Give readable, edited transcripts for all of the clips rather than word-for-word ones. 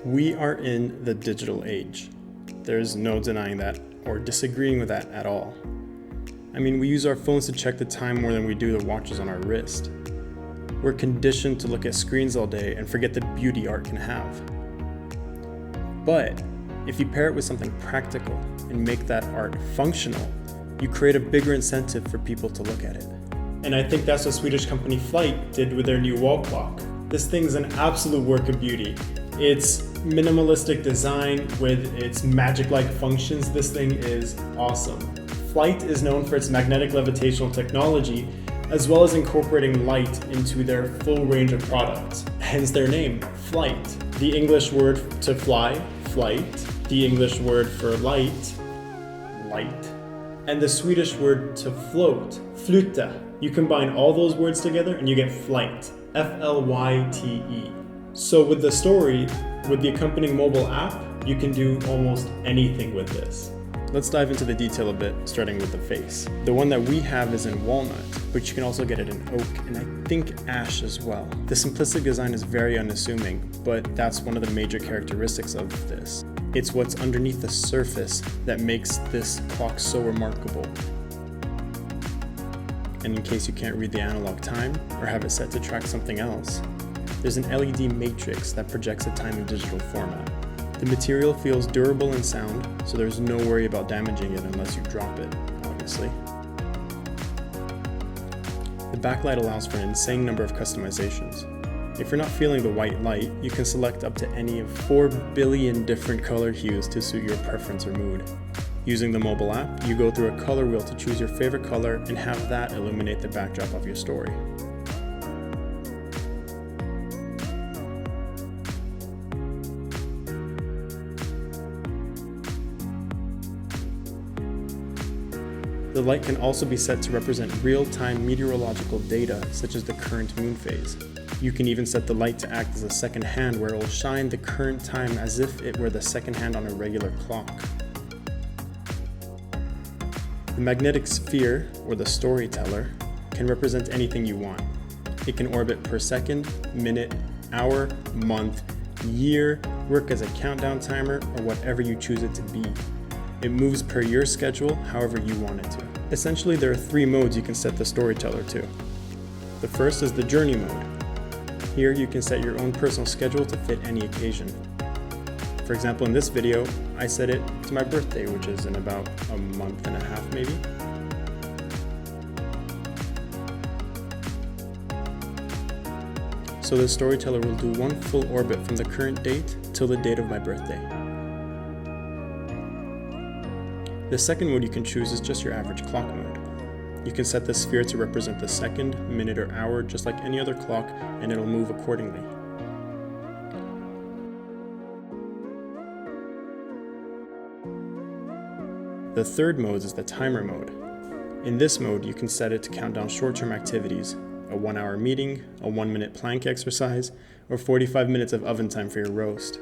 We are in the digital age. There's no denying that or disagreeing with that at all. I mean, we use our phones to check the time more than we do the watches on our wrist. We're conditioned to look at screens all day and forget the beauty art can have. But if you pair it with something practical and make that art functional, you create a bigger incentive for people to look at it. And I think that's what Swedish company Flyte did with their new wall clock. This thing's an absolute work of beauty. It's minimalistic design with its magic-like functions. This thing is awesome. Flyte is known for its magnetic levitational technology, as well as incorporating light into their full range of products. Hence their name, Flyte. The English word to fly, flight. The English word for light, light. And the Swedish word to float, flyta. You combine all those words together and you get Flyte, F-L-Y-T-E. So with the story, with the accompanying mobile app, you can do almost anything with this. Let's dive into the detail a bit, starting with the face. The one that we have is in walnut, but you can also get it in oak and I think ash as well. The simplistic design is very unassuming, but that's one of the major characteristics of this. It's what's underneath the surface that makes this clock so remarkable. And in case you can't read the analog time or have it set to track something else, there's an LED matrix that projects the time in digital format. The material feels durable and sound, so there's no worry about damaging it unless you drop it, obviously. The backlight allows for an insane number of customizations. If you're not feeling the white light, you can select up to any of 4 billion different color hues to suit your preference or mood. Using the mobile app, you go through a color wheel to choose your favorite color and have that illuminate the backdrop of your story. The light can also be set to represent real-time meteorological data, such as the current moon phase. You can even set the light to act as a second hand where it will shine the current time as if it were the second hand on a regular clock. The magnetic sphere, or the storyteller, can represent anything you want. It can orbit per second, minute, hour, month, year, work as a countdown timer, or whatever you choose it to be. It moves per your schedule, however you want it to. Essentially, there are 3 modes you can set the storyteller to. The first is the journey mode. Here you can set your own personal schedule to fit any occasion. For example, in this video, I set it to my birthday, which is in about a month and a half maybe. So the storyteller will do one full orbit from the current date till the date of my birthday. The second mode you can choose is just your average clock mode. You can set the sphere to represent the second, minute, or hour just like any other clock, and it'll move accordingly. The third mode is the timer mode. In this mode, you can set it to count down short-term activities, a 1-hour meeting, a 1-minute plank exercise, or 45 minutes of oven time for your roast.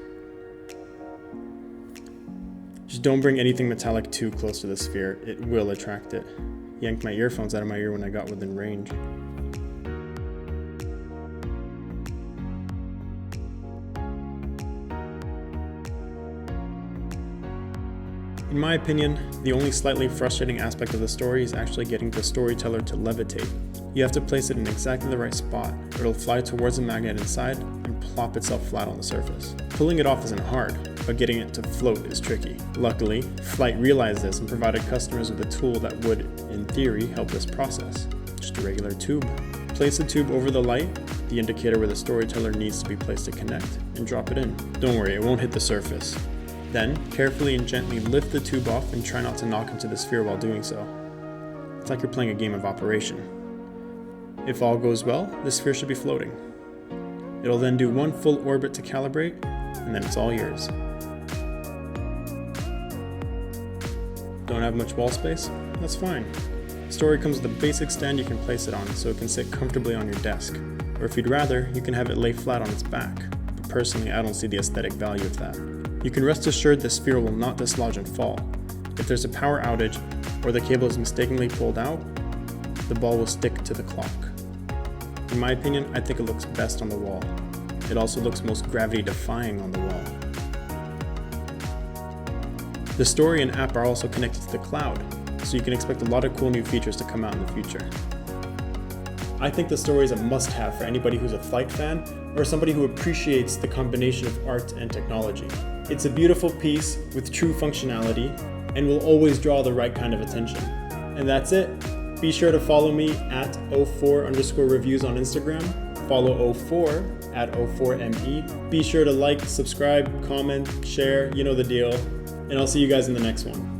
Just don't bring anything metallic too close to the sphere, it will attract it. Yanked my earphones out of my ear when I got within range. In my opinion, the only slightly frustrating aspect of the story is actually getting the storyteller to levitate. You have to place it in exactly the right spot, or it'll fly towards the magnet inside and plop itself flat on the surface. Pulling it off isn't hard, but getting it to float is tricky. Luckily, Flyte realized this and provided customers with a tool that would, in theory, help this process. Just a regular tube. Place the tube over the light, the indicator where the storyteller needs to be placed to connect, and drop it in. Don't worry, it won't hit the surface. Then, carefully and gently lift the tube off and try not to knock into the sphere while doing so. It's like you're playing a game of Operation. If all goes well, the sphere should be floating. It'll then do one full orbit to calibrate, and then it's all yours. Don't have much wall space? That's fine. The story comes with a basic stand you can place it on so it can sit comfortably on your desk. Or if you'd rather, you can have it lay flat on its back. But personally, I don't see the aesthetic value of that. You can rest assured the sphere will not dislodge and fall. If there's a power outage or the cable is mistakenly pulled out, the ball will stick to the clock. In my opinion, I think it looks best on the wall. It also looks most gravity-defying on the wall. The story and app are also connected to the cloud, so you can expect a lot of cool new features to come out in the future. I think the story is a must-have for anybody who's a Flyte fan or somebody who appreciates the combination of art and technology. It's a beautiful piece with true functionality and will always draw the right kind of attention. And that's it. Be sure to follow me at Ofour_reviews on Instagram. Follow Ofour at Ofourme. Be sure to like, subscribe, comment, share, you know the deal. And I'll see you guys in the next one.